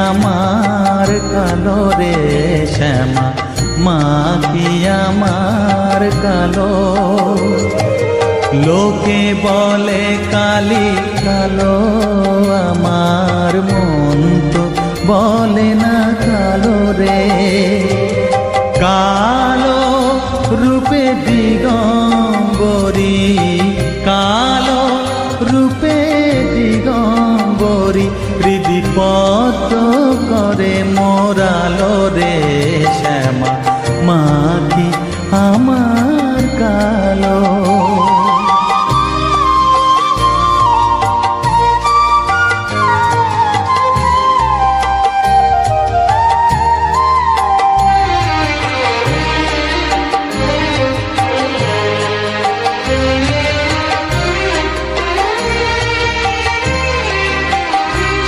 আমার কালো রে শ্যামা মাখি আমার কালো, লোকে বলে কালি কালো, আমার মন তো বলে না কালো রে। কালো রূপে দিগম্বরী, কালো রূপে দিগম্বরী, হৃদিপদ্ম করে মোরালো রে শ্যামা মাখি আমার কালো।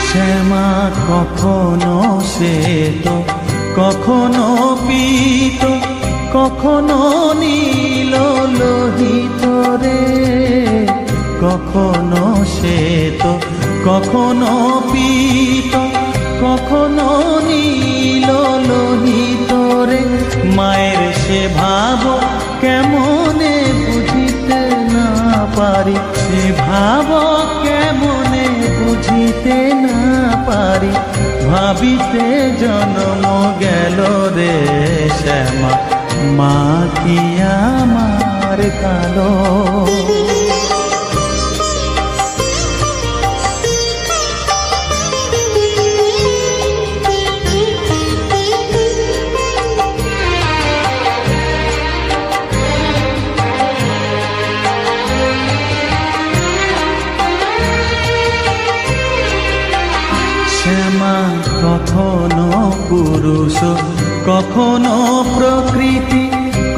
শ্যামা কখনো শ্বেত, কখনো পীত, কখনো নীল লোহিত রে, কখনো শ্বেত, কখনো পীত, কখনো নীল লোহিত রে। মায়ের সে ভাব কেমনে বুঝিতে না পারি, সে ভাব কেমনে বুঝিতে না পারি, ভাবিতে জন্ম গেল রে শ্যামা মাখি আমার কালো। শ্যামা কখনো পুরুষ, কখনো প্রকৃতি,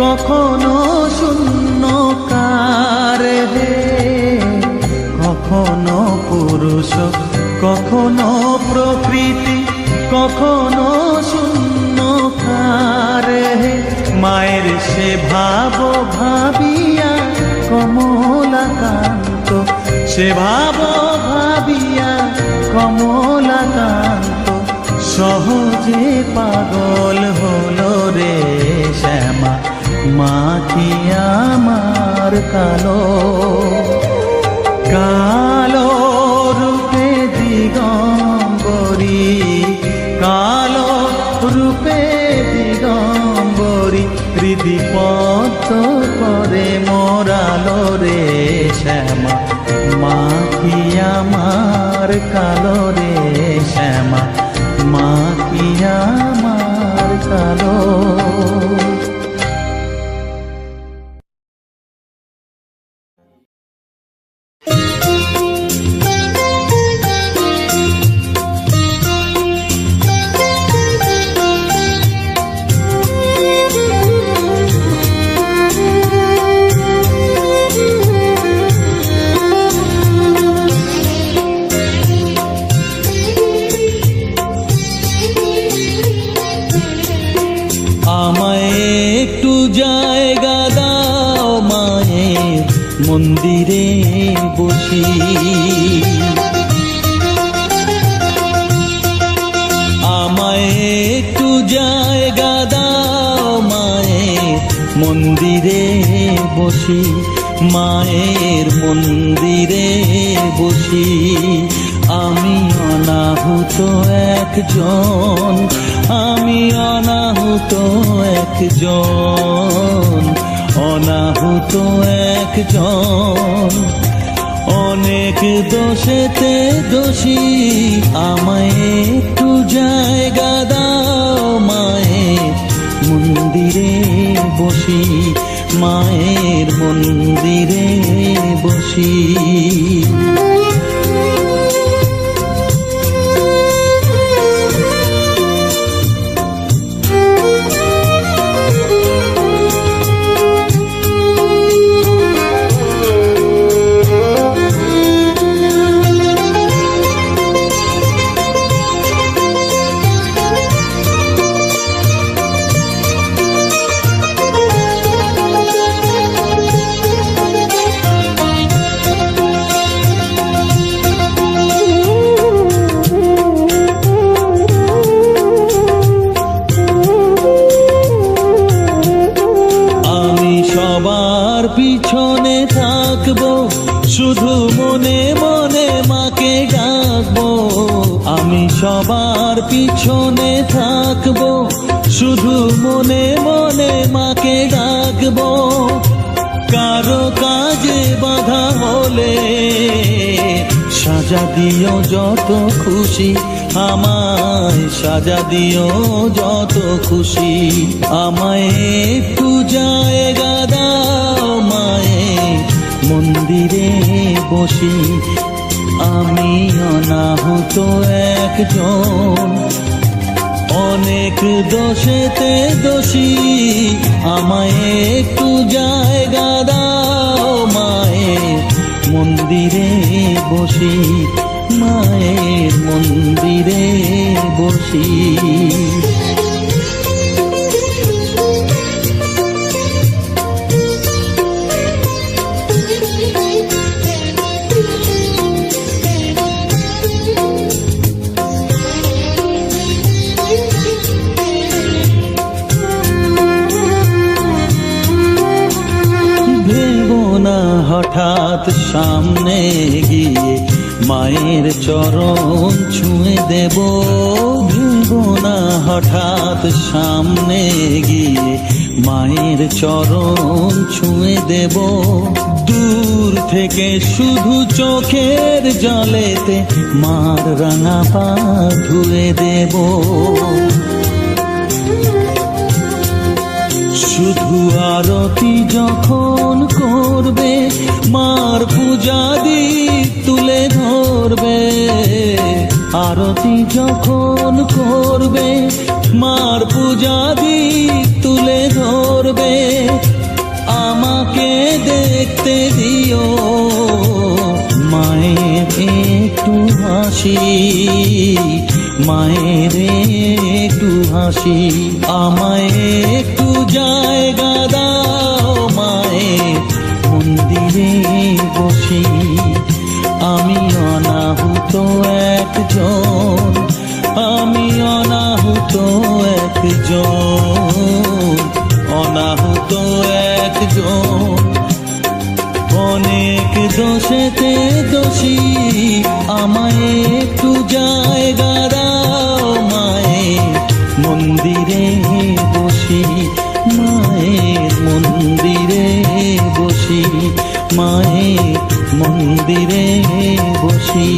কখনো শূন্যকার হে, কখনো পুরুষ, কখনো প্রকৃতি, কখনো শূন্যকার হে। মায়ের সে ভাব ভাবিয়া কমলাকান্ত, সে ভাব ভাবিয়া কমলাকান্ত, সহজে পাগল হলো রে শ্যামা মাখি আমার কালো। কালো রূপে দিগম্বরী, কালো রূপে দিগম্বরী, হৃদিপদ্ম করে মোরালো রে শ্যামা মাখি আমার কালো রে শ্যামা মাখি আমার কালো। মন্দিরে বসি আমায় একটু জায়গা দাও মায়ের মন্দিরে বসি, মায়ের মন্দিরে বসি। আমি অনাহুত একজন, আমি অনাহুত একজন, অনাহুত একজন, অনেক দোষেতে দোষী। আমায় একটু জায়গা দাও মায়ের মন্দিরে বসি, মায়ের মন্দিরে বসি। শুধু মনে মনে মাকে ডাকবো, কারো কাজে বাধা হলে সাজা দিও যত খুশি, আমায় সাজা দিও যত খুশি। আমায় একটু জায়গা দাও মায়ের মন্দিরে বসি, আমি অনাহুত একজন, অনেক দোষেতে দোষী। আমায় একটু জায়গা দাও মায়ের মন্দিরে বসি, মায়ের মন্দিরে বসি। হঠাৎ সামনে গিয়ে মায়ের চরণ ছুঁয়ে দেব, ভেবো না হঠাৎ সামনে গিয়ে মায়ের চরণ ছুঁয়ে দেব। দূর থেকে শুধু চোখের জলেতে মার রাঙা পা ধুয়ে দেব। শুধু আরতি যখন করবে মার পূজা দীপ তুলে ধরবে, আরতি যখন করবে মার পূজা দীপ তুলে ধরবে। আমাকে দেখতে দিও মায়ের একটু হাসি, মায়ের একটু হাসি। আমায় একটু জায়গা দাও মায়ের মন্দিরে বসি, আমি অনাহুত একজন, আমি অনাহুত একজন, অনাহুত একজন, অনেক দোষেতে দোষী। আমায় একটু জায়গা দাও মায়ের মন্দিরে বসি, মায়ের মন্দিরে বসি, মায়ের মন্দিরে বসি।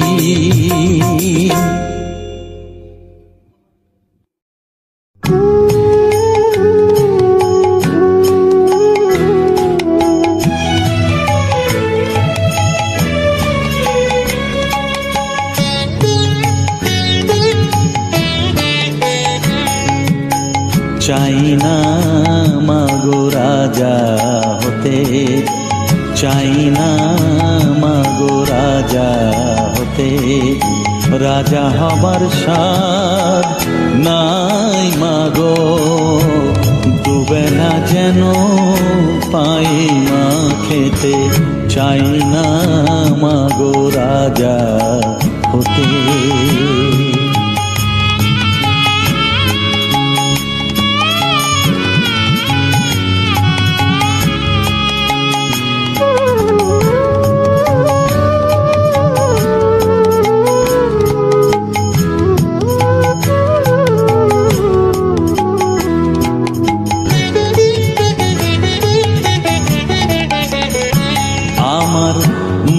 চাই না মাগো রাজা হতে, চাই না মাগো রাজা হতে, রাজা হবার স্বাদ নাই মাগো। দুবেলা যেন পাই মা খেতে, চাই না মাগো রাজা হতে।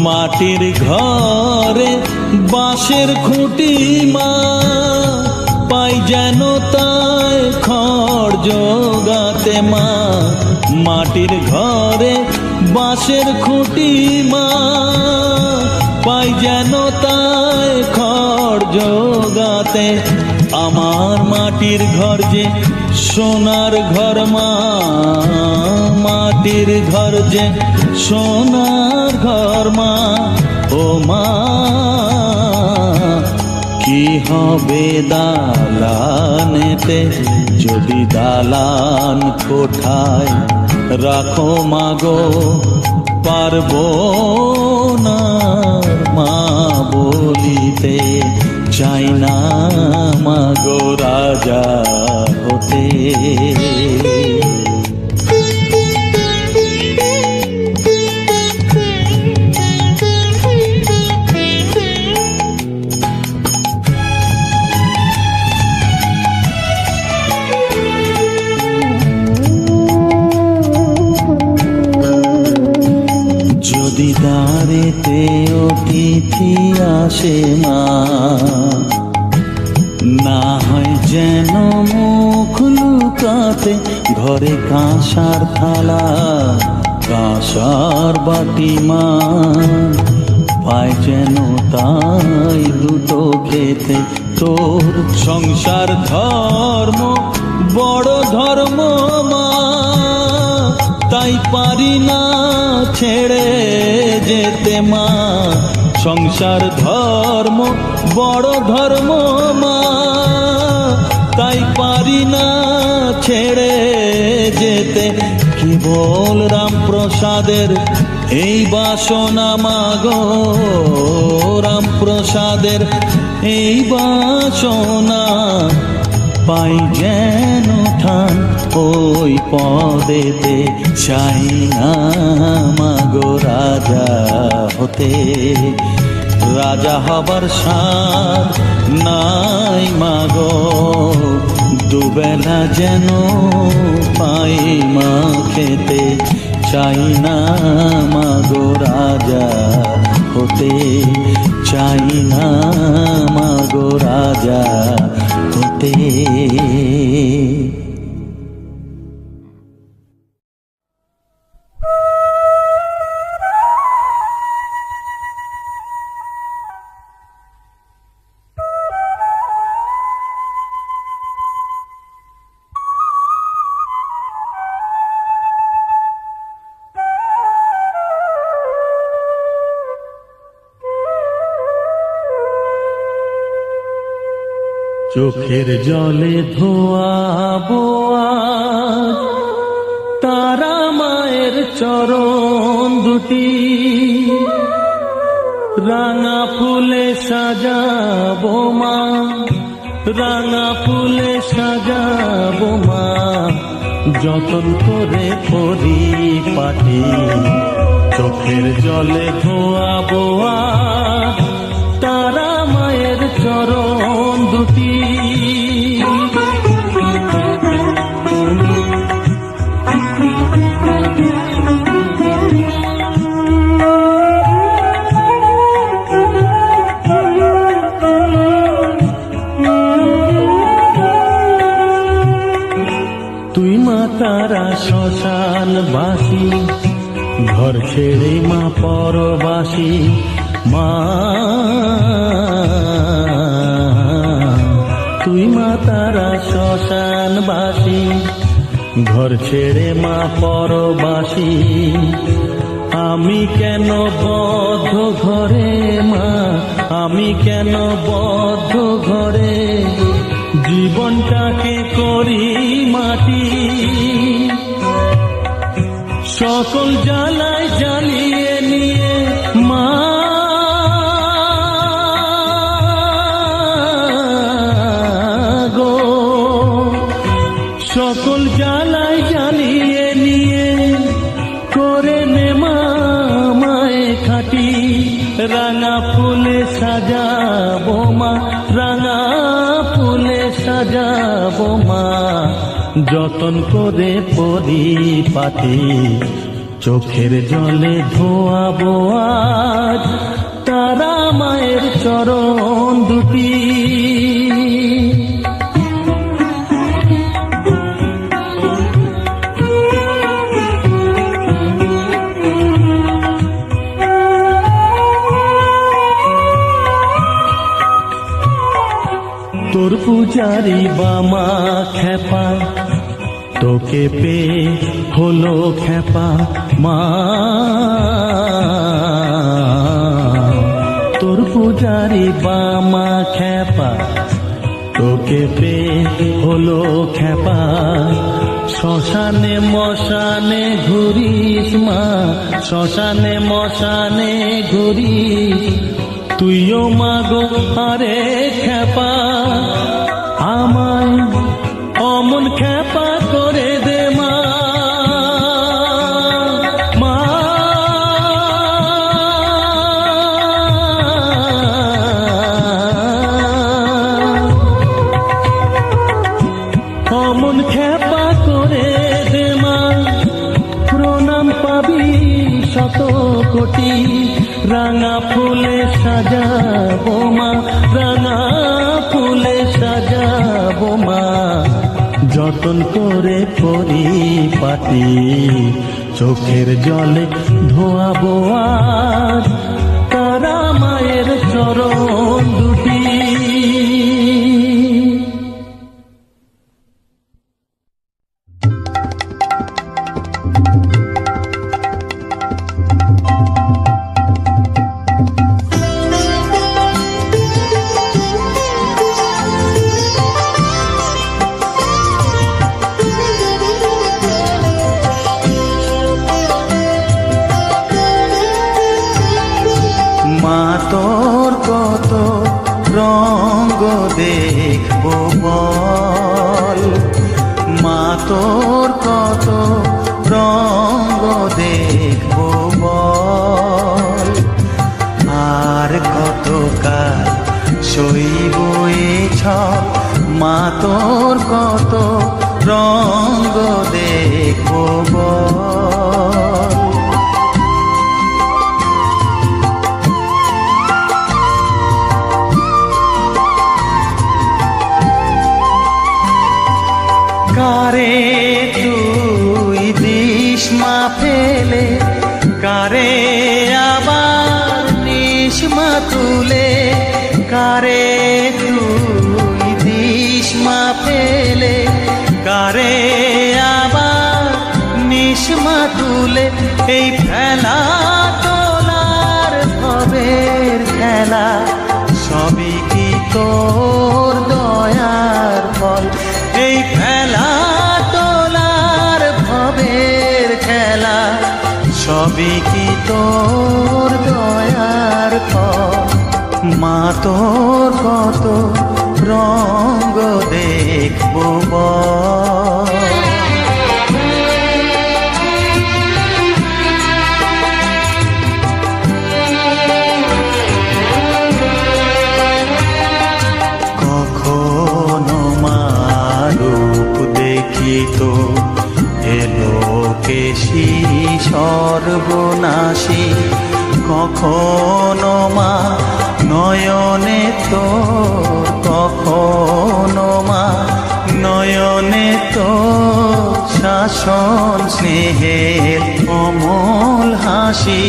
মাটির ঘরে বাঁশের খুঁটি মা, পাই যেন তাই খড় জোগাতে মা। মাটির ঘরে বাঁশের খুঁটি মা, পাই যেন তাই খড় জোগাতে। আমার মাটির ঘর যে সোনার ঘর মা, মাটির ঘর যে সোনার ঘর মা। ও মা কি হবে দালানেতে যদি দালান কোঠায় রাখো মাগো, পারবো না মা বলিতে। চাই না মাগো রাজা হতে। হাতে ঘরে কাঁসার থালা কাঁসার বাটি মা, পায় যেন তাই দুটো খেতে। তোর সংসার ধর্ম বড় ধর্ম মা, তাই পারি না ছেড়ে যেতে মা। সংসার ধর্ম বড় ধর্ম মা, তাই পারি না ছেড়ে যেতে। কেবল রামপ্রসাদের এই বাসনা মাগো, রামপ্রসাদের এই বাসনা, পাই যেন ঠান ওই পদেতে। চাই না মাগো রাজা হতে, রাজা হবার সাধ নাই মাগো। দুবেলা যেন পাই মা খেতে, চাই না মাগো রাজা হতে, চাই না মাগো রাজা হতে। চোখের জলে ধোয়াবো আজ তারা মায়ের চরণ দুটি, রাঙা ফুলে সাজাবো মা, রাঙা ফুলে সাজাবো মা। যতন করে পরিপাটি চোখের জলে ধোয়াবো আজ তারা মায়ের চরণ দুটি। তুই মা তারা শ্মশান বাসী, ঘর ছেড়ে মা পরবাসী মা। তুই মা তারা শ্মশান বাসী, ঘর ছেড়ে মা পরবাসী। আমি কেন বদ্ধ ঘরে মা, আমি কেন বদ্ধ ঘরে, জীবনটাকে করি মাটি। সকল জ্বালায় জ্বালিয়ে নিয়ে মা গো, সকল জ্বালায় জ্বালিয়ে নিয়ে করে নে মা মায়ে খাটি। রাঙা ফুলে সাজাবো মা, রাঙা ফুলে সাজাবো মা। যতন করে পরিপাটি চোখের জলে ধোয়াবো আজ তারা মায়ের চরণ দুটি। তোর পূজারি বামা খেপা, তোকে পে হলো খেপা মা। তোর পূজারি বামা খেপা, তোকে পে হলো খেপা। শ্মশানে মশানে ঘুরিস মা, শ্মশানে মশানে ঘুরিস। তুইও মাগো আরে খেপা, আমায় অমন খেপা করে দে মা। মা অমন খেপা করে দে মা, প্রণাম পাবি শত কোটি। রাঙা ফুলে সাজাবো মা, রাঙা ফুলে সাজাবো মা। যতন করে পরিপাটি, চোখের জলে ধোয়াবো আজ তারা মায়ের চরণ দুটি। মা তোর কত রঙ্গ দেখবো বল, মা তোর কত রঙ্গ দেখবো বল, আর কত কাল সইব এ ছল, মা তোর কত রঙ্গ দেখবো বল। কারে তুই দিস মা ফেলে, কারে আবার নিস মা তুলে, কারে তুই দিস মা ফেলে, কারে আবার নিস মা তুলে। এই ফেলা তোলার ভবের খেলা, সবই কি তোর দয়ার ফল। এই খেলা তোলার ভবের খেলা, সবই কি তোর দয়ার ফল। মা তোর কত রঙ্গ দেখবো বল। কখনো মা রূপ দেখিত এলোকেশী সর্বনাশী, কখনো মা নয়নে তোর, কখনো মা নয়নে তোর শাসন স্নেহের অমল হাসি।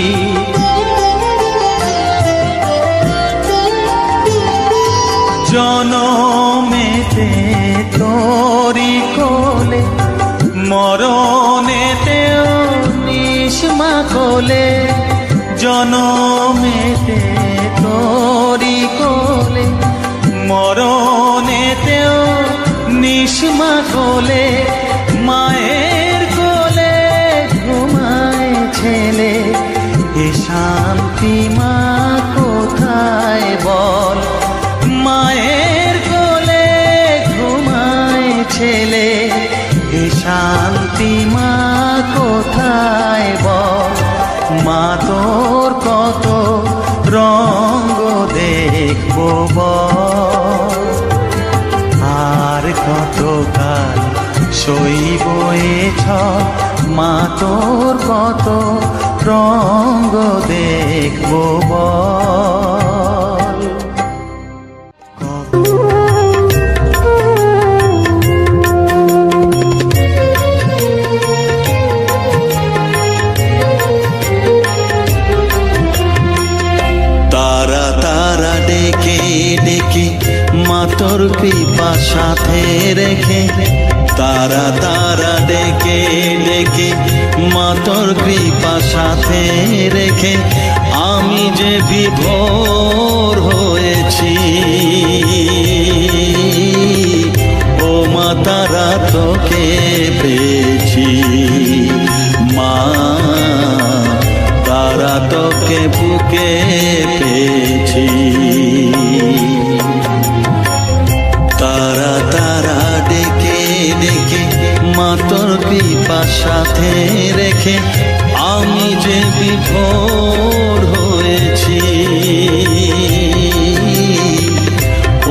জনমেতে তোরি কোলে, মরণেতেও নিস মা কোলে, জনমেতে তোরি কোলে, মরণেতেও নিস মা কোলে। মায়ের কোলে ঘুমায় ছেলে, এ শান্তি মা কোথায় বল। মায়ের কোলে ঘুমায় ছেলে, এ শান্তি মা কোথায় বল। মা তোর কত রঙ্গ দেখবো বল, আর কত কাল সইব এ ছল। মা তোর কত রঙ্গ দেখবো বল। তারা তারা ডেকে ডেকে মা তোর কৃপা সাথে রেখে, তারা তারা ডেকে ডেকে মা তোর কৃপা সাথে রেখে, আমি যে বিভোর হয়েছি। ও মা তারা তোকে পেয়েছি, মা তারা তোকে বুকে পেয়েছি। তারা তারা ডেকে ডেকে মা তোর কৃপা সাথে রেখে, আমি যে বিভোর হয়েছি।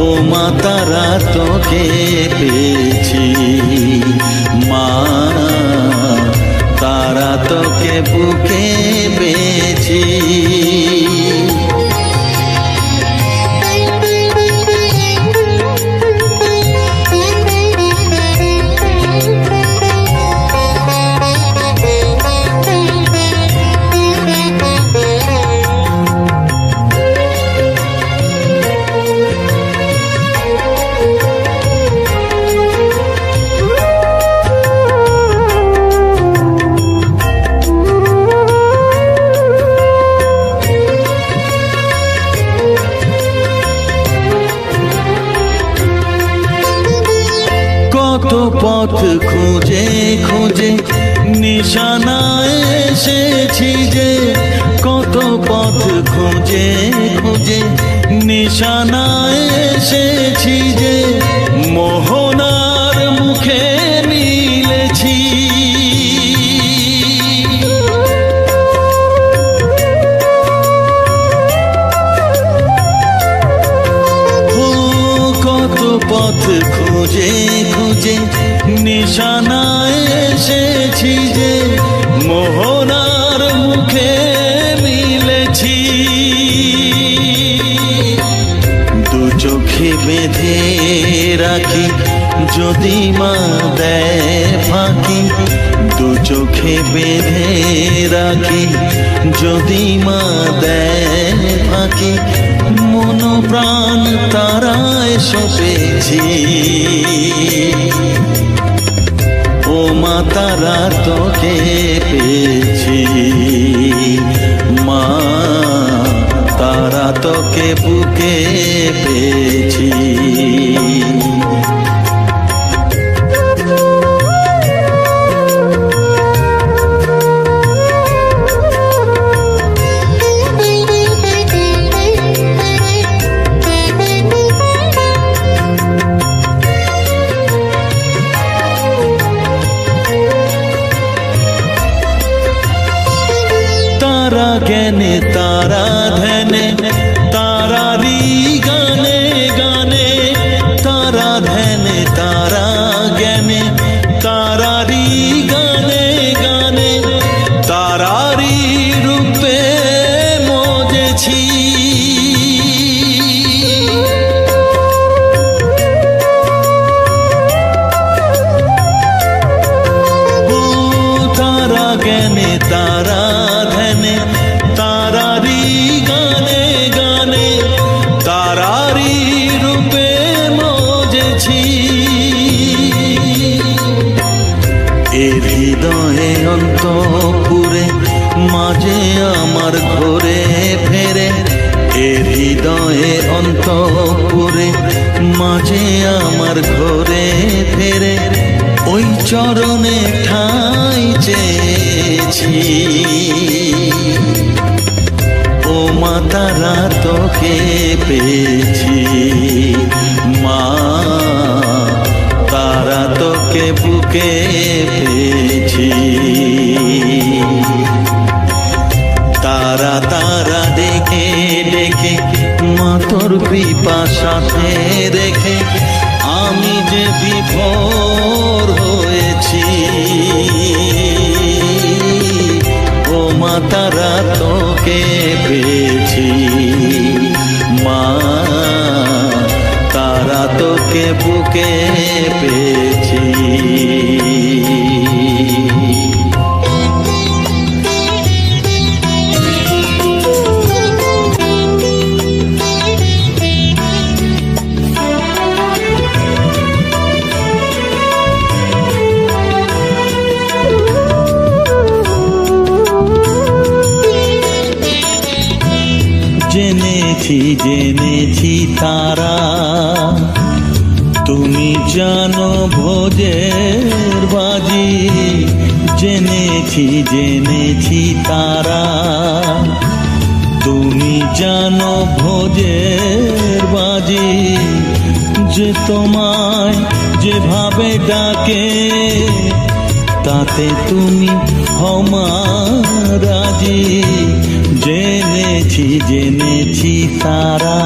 ও মা তারা তোকে পেয়েছি, মা তারা তোকে বুকে পেয়েছি। খুঁজে খুঁজে নিশানায় এসেছি যে, কত পথ খুঁজে খুঁজে নিশানায় এসেছি যে, মোহনার মুখে মিলেছি। কত পথ খুঁজে খুঁজে নিশানায় এসেছি যে, মোহনার মুখে মিলেছি। দু চোখে বেঁধে রাখি যদি মা দেয় ফাঁকি, দু চোখে বেঁধে রাখি যদি মা দেয় ফাঁকি, মন প্রাণ তারায় সপেছি। ও মা তারা তোকে পেয়েছি, মা তারা তোকে বুকে পেয়েছি। তারা জ্ঞানে তারা ধ্যানে তারারি গানে গানে, তারা ধ্যানে তারা জ্ঞানে তারারি গানে গানে, তারারি রূপে মজেছি। তারা জ্ঞানে তারা ধ্যানে তারারি গানে গানে, তারারি রূপে মজেছি। এ হৃদয়ে অন্তপুরে মাঝে আমার ঘরে ফেরে, এ হৃদয়ে অন্তপুরে মাঝে আমার ঘরে ফেরে, ওই চরণে ঠাঁই চেয়েছি। ও মা তারা তোকে পেয়েছি, মা তারা তোকে বুকে পেয়েছি। তারা তারা ডেকে ডেকে মা তোর কৃপা সাথে রেখে, আমি যে বিভোর হয়েছি। ও মা তারা তোকে পেয়েছি, মা তারা তোকে বুকে পেয়েছি। জেনেছি জেনেছি তারা তুমি জানো ভোজের বাজি, জেনেছি জেনেছি তারা তুমি জানো ভোজের বাজি, যে তোমায় যেভাবে ডাকে তাতে তুমি হমা রাজি। জেনেছি জেনেছি তারা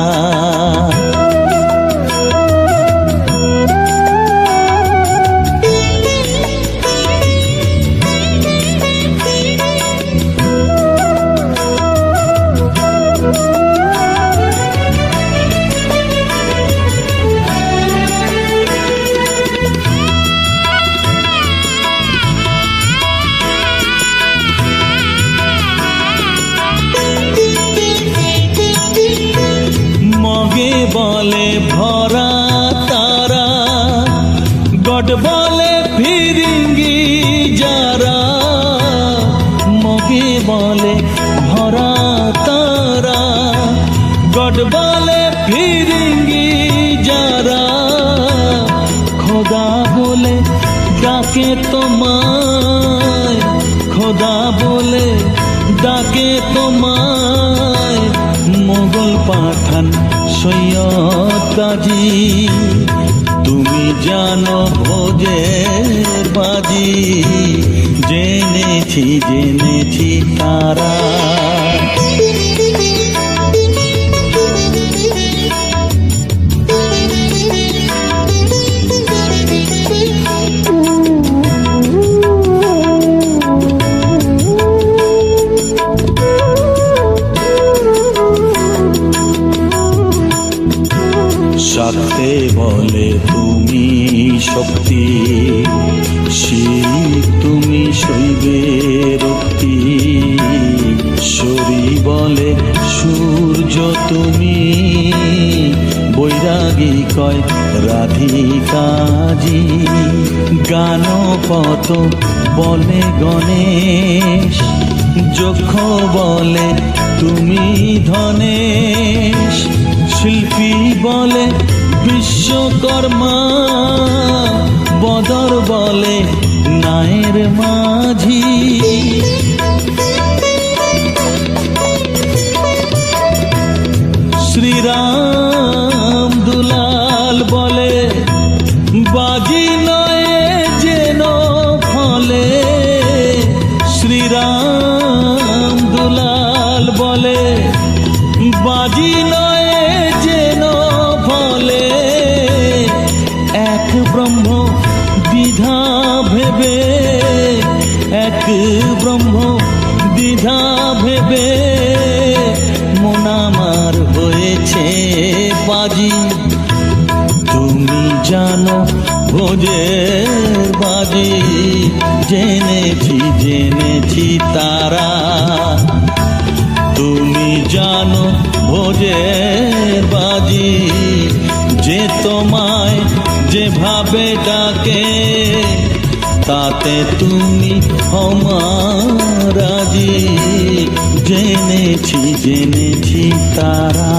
তোমায়, খোদা বলে ডাকে তোমায়, মোগল পাঠান সৈয়দ কাজী। তুমি জানো ভোজের বাজি, জেনেছি জেনেছি তারা। সাথে বলে তুমি শক্তি, শিব তুমি শৈবের রক্তি। শরী বলে সূর্য তুমি, বৈরাগী কয় রাধিকাজি। গানপত বলে গণেশ, যক্ষ বলে তুমি ধনেশ। শিল্পী বলে বিশ্বকর্মা, বদর বলে নায়ের মাঝি। শ্রীরাম দুলাল বলে বাজি নয় যেন ফলে। শ্রীরাম দুলাল বলে বাজি নয় যেন ফলে। এক ব্রহ্ম দ্বিধা ভেবে, এক ব্রহ্ম দ্বিধা ভেবে, মন আমার হয়েছে বাজি। তুমি জানো ভোজের বাজি, জেনেছি জেনেছি তারা। তুমি জানো ভোজের বাজি, যে তোমায় যেভাবে ডাকে, তাতে তুমি আমার রাজি। জেনেছি জেনেছি তারা।